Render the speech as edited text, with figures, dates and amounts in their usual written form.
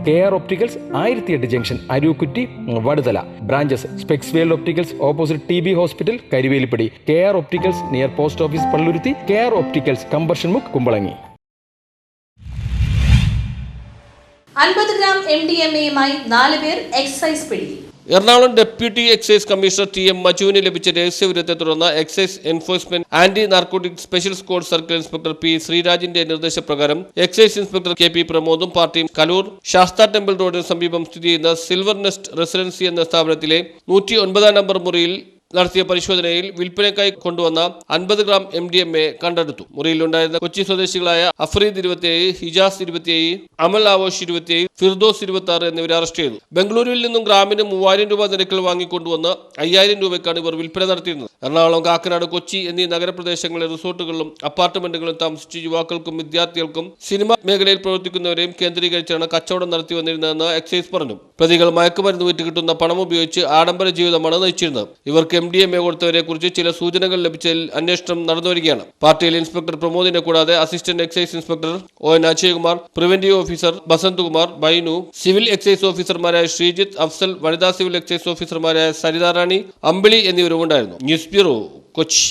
KR Opticals 1008 junction Arookutty Vaduthala. Branches specs world opticals opposite TB hospital Karuvelippady. KR Opticals near post office Palluruthy. KR Opticals കമ്പർഷൻ മുക്ക് Kumbalangi. 50 gram MDMA-യുമായി 4 പേർ excise പിടിയിൽ. Ernakulam deputy excise commissioner TM മജുവിന് ലഭിച്ച രഹസ്യവിവരത്തെ തുടർന്ന് excise enforcement anti narcotic special squad circle inspector P ശ്രീരാജിന്റെ നിർദ്ദേശപ്രകാരം എക്സൈസ് ഇൻസ്പെക്ടർ KP പ്രമോദും പാർട്ടിയും കലൂർ ശാസ്ത ടെമ്പിൾ റോഡിന് സമീപം സ്ഥിതി ചെയ്യുന്ന സിൽവർ നെസ്റ്റ് റെസിഡൻസി എന്ന സ്ഥാപനത്തിലെ 109 നമ്പർ മുറിയിൽ നടത്തിയ പരിശോധനയിൽ വിൽപ്പനയ്ക്കായി കൊണ്ടുവന്ന 50 ഗ്രാം MDMA കണ്ടെടുത്തു. മുറിയിലുണ്ടായിരുന്ന കൊച്ചി സ്വദേശികളായ അഫ്രീദ് 27, ഹിജാസ് 27, അമൽ ആവോഷ് 27, ഫിർദോസ് 26 എന്നിവരെ അറസ്റ്റ് ചെയ്തു. ബംഗളൂരുവിൽ നിന്നും ഗ്രാമിന് 3000 രൂപ നിരക്കിൽ വാങ്ങിക്കൊണ്ടുവന്ന് 5000 രൂപയ്ക്കാണ് ഇവർ വിൽപ്പന നടത്തിയിരുന്നത്. എറണാകുളം, കാക്കനാട്, കൊച്ചി എന്നീ നഗരപ്രദേശങ്ങളിലെ റിസോർട്ടുകളിലും അപ്പാർട്ട്മെന്റുകളിലും താമസിച്ച് യുവാക്കൾക്കും വിദ്യാർത്ഥികൾക്കും സിനിമ മേഖലയിൽ പ്രവർത്തിക്കുന്നവരെയും കേന്ദ്രീകരിച്ചാണ് കച്ചവടം നടത്തി വന്നിരുന്നതെന്ന് എക്സൈസ് പറഞ്ഞു. പ്രതികൾ മയക്കുമരുന്ന് വിറ്റ് കിട്ടുന്ന പണം ഉപയോഗിച്ച് ആഡംബര ജീവിതമാണ് നയിച്ചിരുന്നത്. ഇവർക്ക് MDMA കൊടുത്തവരെ കുറിച്ച് ചില സൂചനകൾ ലഭിച്ചതിൽ അന്വേഷണം നടന്നുവരികയാണ്. പാർട്ടിയിൽ ഇൻസ്പെക്ടർ പ്രമോദിനെ കൂടാതെ assistant excise inspector ON Ajaykumar, preventive officer Basanthkumar, Bainu, civil excise ഓഫീസർമാരായ ശ്രീജിത്ത്, അഫ്സൽ, വനിതാ സിവിൽ എക്സൈസ് ഓഫീസർമാരായ സരിതാ റാണി, അമ്പിളി എന്നിവരും ഉണ്ടായിരുന്നു. News bureau, Kochi.